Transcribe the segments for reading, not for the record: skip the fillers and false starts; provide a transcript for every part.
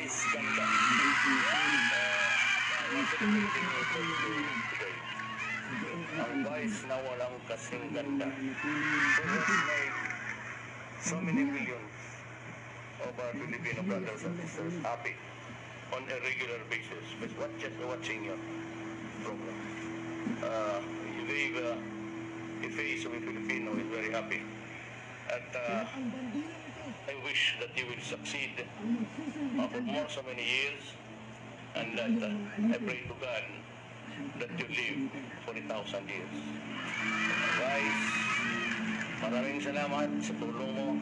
Vice Ganda. Ang Vice na walang kasing ganda. So has made so many millions of our Filipino brothers and sisters happy on a regular basis. But just watching your program. You gave a face of a Filipino is very happy. And I wish that you will succeed for more so many years, and that I pray to God that you live for 1,000 years. Guys, maraming salamat sa tulong mo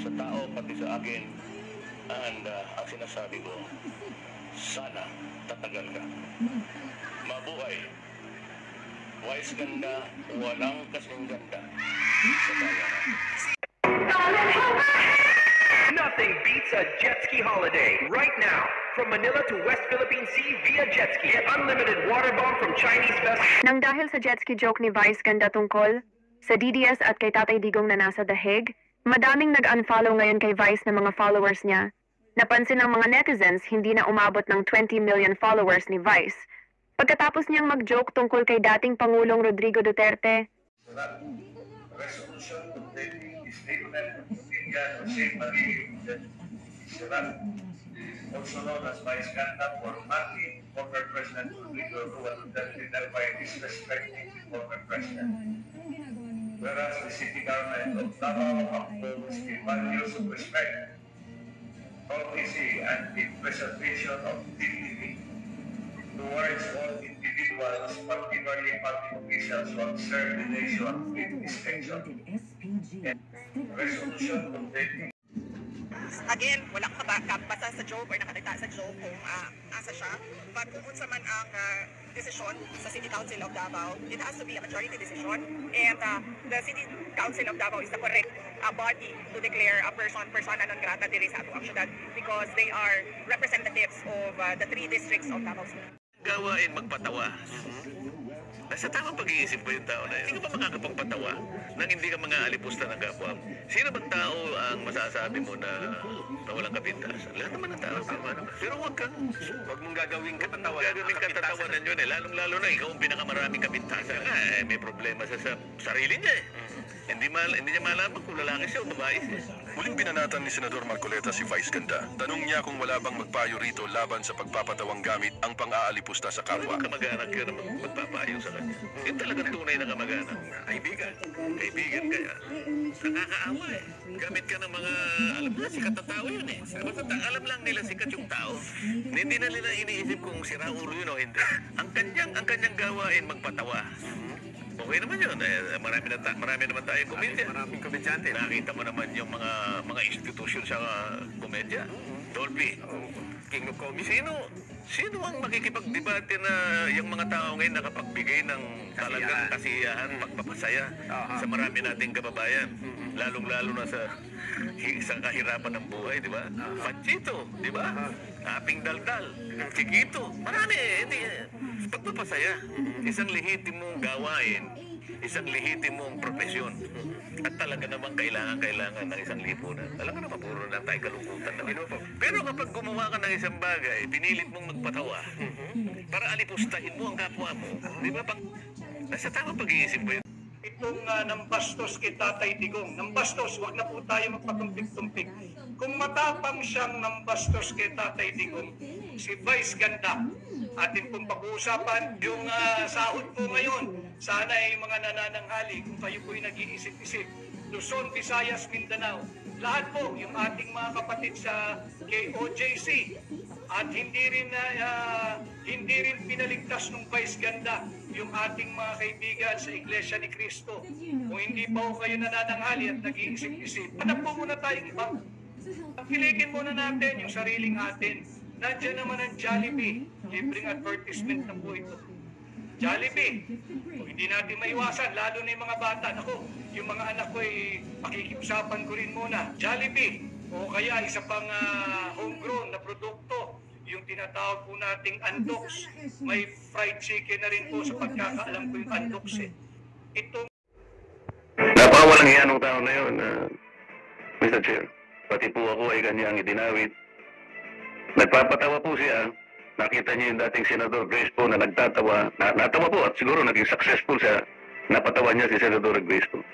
sa tao pati sa akin, and ang sinasabi ko, sana tatagal ka. Mabuhay. Vice Ganda, walang kasing ganda sa bayan. Nothing beats a jet ski holiday right now. From Manila to West Philippine Sea via jet ski. Get unlimited water bomb from Chinese vessels. Nang dahil sa jet ski joke ni Vice Ganda tungkol sa DDS at kay Tatay Digong na nasa The Hague, madaming nag-unfollow ngayon kay Vice na mga followers niya. Napansin ng mga netizens hindi na umabot ng 20 million followers ni Vice. Pagkatapos niyang mag-joke tungkol kay dating Pangulong Rodrigo Duterte, resolution containing the statement of opinion of St. Marie Sirat, also known as Vice Ganda, for marking former President Rodrigo Duterte by disrespecting the former President. Whereas the city government of Davao upholds the values of respect, courtesy, and the preservation of dignity towards all individuals, particularly public officials who have served the nation with distinction. And resolution containing. Again, walang kabasa sa joke or nakatagta sa joke kung asa siya. But kung unsa man ang decision sa City Council of Davao, it has to be a majority decision. And the City Council of Davao is the correct body to declare a persona non grata diri sa atong syudad because they are representatives of the 3 districts of Davao City. Gawain magpatawa. Nasa tamang pag-iisip ba yung tao na yun? Hindi ka ba makakapagpatawa nang hindi ka mga alipusta ng kapwa? Sino bang tao ang masasabi mo na walang kapintasan? Lahat naman ng tao, tama naman. Pero huwag mong gagawing katatawanan. Gagawing katatawanan yun eh. Lalong-lalo na ikaw ang pinakamaraming kapintasan. May problema sa sarili niya eh. Hindi niya malaman kung lalaki siya o babae siya. Muling binanatan ni Senador Marcoleta si Vice Ganda. Tanong niya kung wala bang magpayo rito laban sa pagpapatawang gamit ang pang-aalipusta sa kapwa. Kamag-anak ka na magpapayo sa kanya. Yung talagang tunay na kamag-anak. Kaibigan. Kaibigan kaya. Nakakaawa eh. Gamit ka ng mga, alam na, sikat na tao yun eh. Basta alam lang nila sikat yung tao. Hindi na nila iniisip kung sira ulo yun o hindi. Ang kanyang gawain magpatawa. Okay naman yun. Marami naman tayong komedya. Maraming komedyante. Nakita mo naman yung mga institusyon sa komedya. Dolby. King of Comedy. Sino ang makikipagdebate na yung mga tao ngayon nakapagbigay ng talagang kasiyahan, pagpapasaya sa marami nating kababayan. Lalong-lalo na sa kahirapan ng buhay, di ba? Panchito, di ba? Aping Daldal, Chiquito, marami eh. Pagpapasaya, isang lehitimong gawain, isang lehitimong profesyon. At talaga namang kailangan ng isang lipunan. Alam ka naman, puro na tayo kalungkutan naman. Pero kapag gumawa ka ng isang bagay, pinilit mong magpatawa, para alipustahin mo ang kapwa mo, di ba? Nasa tamang pag-iisip ba yun? Itong nambastos kay Tatay Digong. Nambastos, wag na po tayo magpatumpik-tumpik. Kung matapang siyang nambastos kay Tatay Digong, si Vice Ganda, atin pong pag-uusapan yung sahod po ngayon. Sana ay mga nanananghali kung kayo po'y nag-iisip-isip. Luzon, Visayas, Mindanao. Lahat po, yung ating mga kapatid sa KOJC. At hindi rin pinaligtas ng Vice Ganda yung ating mga kaibigan sa Iglesia ni Cristo. Kung hindi pa po kayo nanananghali at nag-iisip-isip, hanap po muna tayong iba. Pilikin muna natin yung sariling atin. Nandiyan naman ang Jollibee. Libreng advertisement na po ito. Jollibee. Kung hindi natin maiwasan, lalo na yung mga bata. Ako, yung mga anak ko ay pakikiusapan ko rin muna. Jollibee. O kaya isa pang homegrown na produkto. Yung tinatawag po nating Andox. May fried chicken na rin po sa pagkakaalam ko yung Andox eh. Itong Napakawalang hiya ng tao na yun, Mr. Chair. Pati po ako ay kanyang idinawit Nagpapatawa po siya. Nakita niyo yung dating Senador Grace po na nagtatawa. Natawa po at siguro naging successful siya. Napatawa niya si Senador Grace po.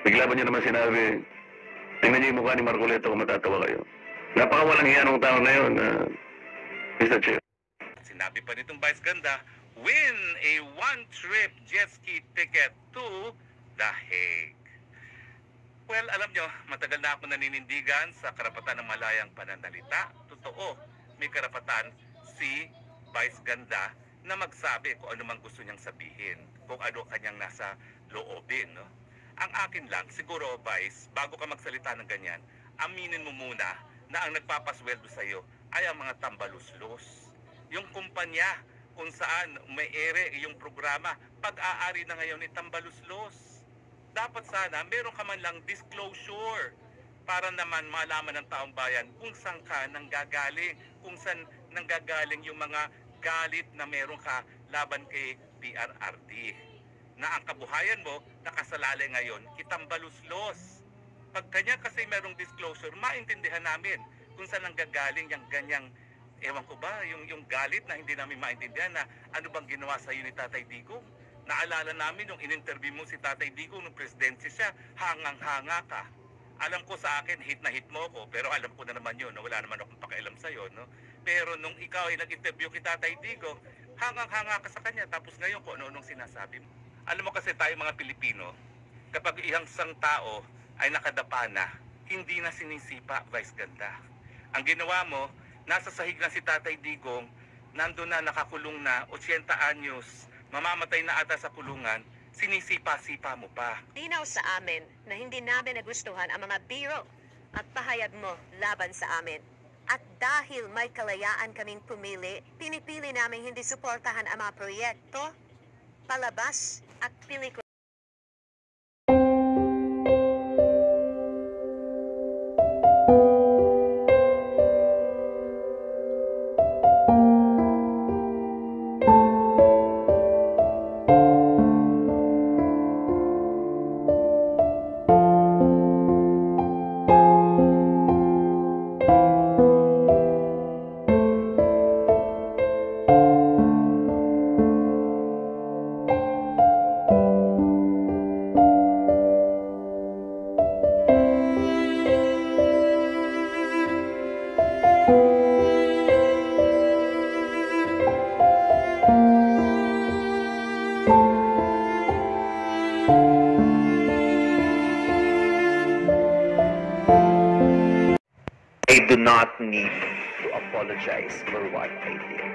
Bigla ba niya naman sinabi, tingnan niyo yung mukha ni Marcoleta kung matatawa kayo. Napakawalang hiya ng tao na yun, Mr. Chair. Sinabi pa nitong Vice Ganda, win a one-trip jet ski ticket to The Hague. Well, alam nyo, matagal na ako naninindigan sa karapatan ng malayang pananalita. Totoo, may karapatan si Vice Ganda na magsabi kung ano mang gusto niyang sabihin, kung ano kanyang nasa loobin. No? Ang akin lang, siguro Vice, bago ka magsalita ng ganyan, aminin mo muna na ang nagpapasweldo sa iyo ay ang mga tambaluslos. Yung kumpanya kung saan may ere yung programa, pag-aari na ngayon ni tambaluslos. Dapat sana meron ka man lang disclosure para naman malaman ng taong bayan kung saan ka nanggagaling, kung saan nanggagaling yung mga galit na meron ka laban kay PRRD. Na ang kabuhayan mo nakasalalay ngayon, kitambaluslos. Pag kanya kasi merong disclosure, maintindihan namin kung saan nanggagaling yung ganyang, ewan ko ba, yung galit na hindi namin maintindihan na ano bang ginawa sa iyo ni Tatay Digong. Naalala namin nung in-interview mo si Tatay Digong nung presidency siya, hangang-hanga ka. Alam ko sa akin, hit na hit mo ko, pero alam ko na naman yun, na wala naman akong pakialam sa'yo. No? Pero nung ikaw ay nag-interview kay Tatay Digong, hangang-hanga ka sa kanya, tapos ngayon kung ano-anong sinasabi mo. Alam mo kasi tayo mga Pilipino, kapag isang tao ay nakadapa na, hindi na sinisipa, Vice Ganda. Ang ginawa mo, nasa sahig na si Tatay Digong, nandun na, nakakulong na, 80 anyos, mamamatay na ata sa kulungan, sinisipa-sipa mo pa. Linaw sa amin na hindi namin nagustuhan ang mga biro at pahayag mo laban sa amin. At dahil may kalayaan kaming pumili, pinipili namin hindi suportahan ang mga proyekto, palabas at pelikula. I do not need to apologize for what I did.